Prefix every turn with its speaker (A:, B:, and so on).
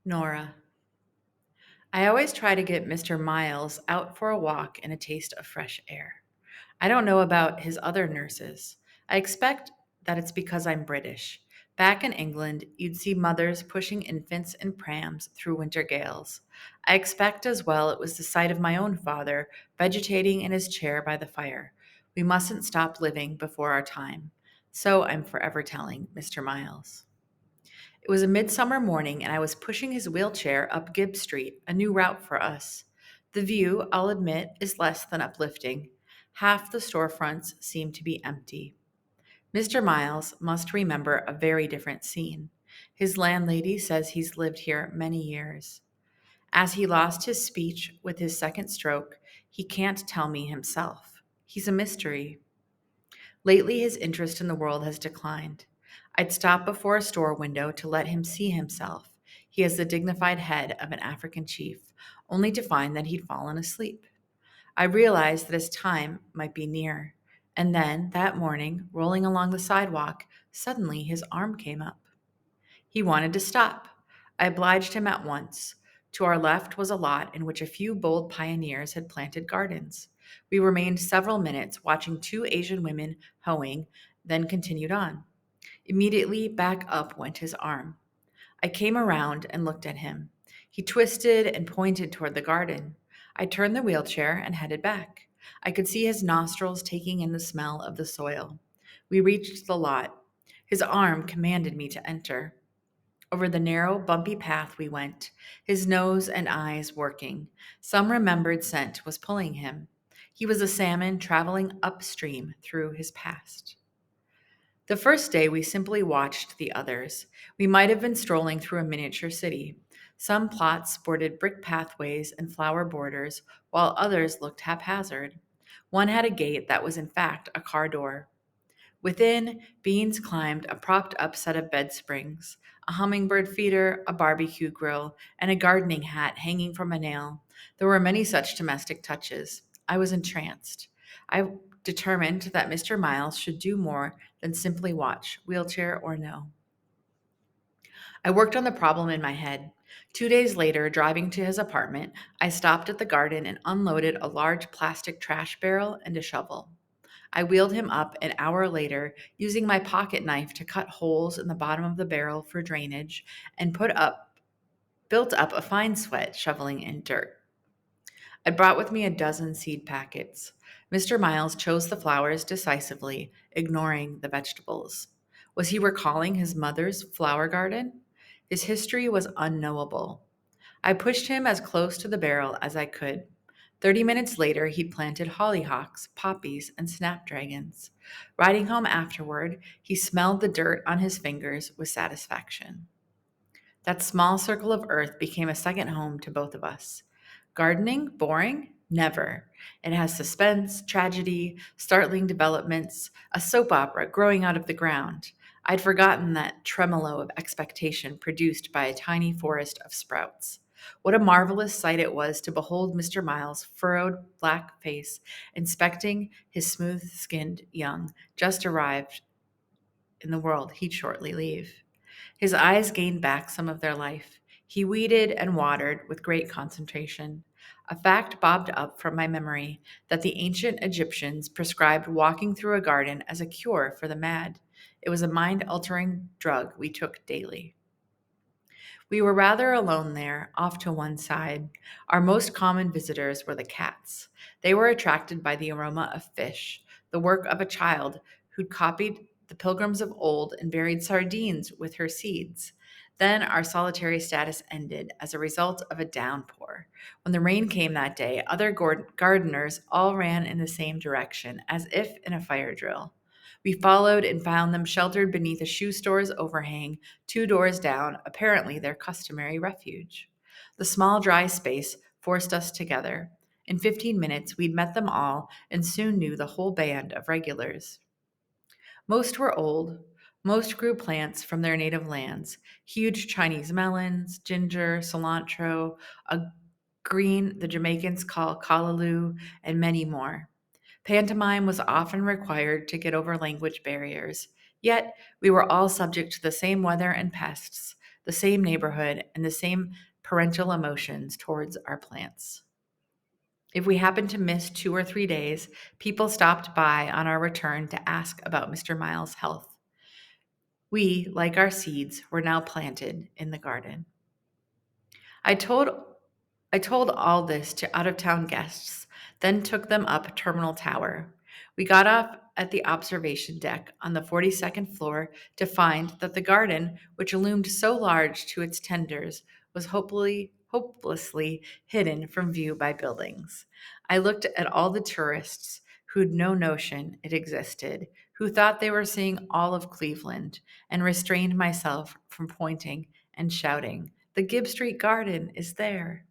A: NORA. I always try to get Mr. Miles out for a walk and a taste of fresh air. I don't know about his other nurses. I expect that it's because I'm British. Back in England, you'd see mothers pushing infants in prams through winter gales. I expect as well it was the sight of my own father vegetating in his chair by the fire. We mustn't stop living before our time. So I'm forever telling Mr. Miles. It was a midsummer morning, and I was pushing his wheelchair up Gibb Street, a new route for us. The view, I'll admit, is less than uplifting. Half the storefronts seem to be empty. Mr. Miles must remember a very different scene. His landlady says he's lived here many years. As he lost his speech with his second stroke, he can't tell me himself. He's a mystery. Lately, his interest in the world has declined. I'd stop before a store window to let him see himself. He has the dignified head of an African chief, only to find that he'd fallen asleep. I realized that his time might be near. And then, that morning, rolling along the sidewalk, suddenly his arm came up. He wanted to stop. I obliged him at once. To our left was a lot in which a few bold pioneers had planted gardens. We remained several minutes watching two Asian women hoeing, then continued on. Immediately back up went his arm. I came around and looked at him. He twisted and pointed toward the garden. I turned the wheelchair and headed back. I could see his nostrils taking in the smell of the soil. We reached the lot. His arm commanded me to enter. Over the narrow, bumpy path we went, his nose and eyes working. Some remembered scent was pulling him. He was a salmon traveling upstream through his past. The first day, we simply watched the others. We might have been strolling through a miniature city. Some plots sported brick pathways and flower borders, while others looked haphazard. One had a gate that was, in fact, a car door. Within, Beans climbed a propped up set of bed springs, a hummingbird feeder, a barbecue grill, and a gardening hat hanging from a nail. There were many such domestic touches. I was entranced. I determined that Mr. Miles should do more than simply watch, wheelchair or no. I worked on the problem in my head. 2 days later, driving to his apartment, I stopped at the garden and unloaded a large plastic trash barrel and a shovel. I wheeled him up an hour later, using my pocket knife to cut holes in the bottom of the barrel for drainage and built up a fine sweat shoveling in dirt. I brought with me a dozen seed packets. Mr. Miles chose the flowers decisively, ignoring the vegetables. Was he recalling his mother's flower garden? His history was unknowable. I pushed him as close to the barrel as I could. 30 minutes later, he'd planted hollyhocks, poppies, and snapdragons. Riding home afterward, he smelled the dirt on his fingers with satisfaction. That small circle of earth became a second home to both of us. Gardening, boring? Never. It has suspense, tragedy, startling developments, a soap opera growing out of the ground. I'd forgotten that tremolo of expectation produced by a tiny forest of sprouts. What a marvelous sight it was to behold Mr. Miles' furrowed black face inspecting his smooth skinned young, just arrived in the world he'd shortly leave. His eyes gained back some of their life. He weeded and watered with great concentration. A fact bobbed up from my memory that the ancient Egyptians prescribed walking through a garden as a cure for the mad. It was a mind altering drug we took daily. We were rather alone there, off to one side. Our most common visitors were the cats. They were attracted by the aroma of fish, the work of a child who'd copied the pilgrims of old and buried sardines with her seeds. Then our solitary status ended as a result of a downpour. When the rain came that day, other gardeners all ran in the same direction, as if in a fire drill. We followed and found them sheltered beneath a shoe store's overhang, 2 doors down, apparently their customary refuge. The small dry space forced us together. In 15 minutes, we'd met them all and soon knew the whole band of regulars. Most were old. Most grew plants from their native lands, huge Chinese melons, ginger, cilantro, a green the Jamaicans call callaloo, and many more. Pantomime was often required to get over language barriers. Yet, we were all subject to the same weather and pests. the same neighborhood, and the same parental emotions towards our plants. If we happened to miss 2 or 3 days, people stopped by on our return to ask about Mr. Miles' health. We, like our seeds, were now planted in the garden. I told I told all this to out of town guests, then took them up Terminal Tower. We got off at the observation deck on the 42nd floor to find that the garden, which loomed so large to its tenders, was hopelessly hidden from view by buildings. I looked at all the tourists who'd no notion it existed, who thought they were seeing all of Cleveland, and restrained myself from pointing and shouting, "The Gibb Street Garden is there."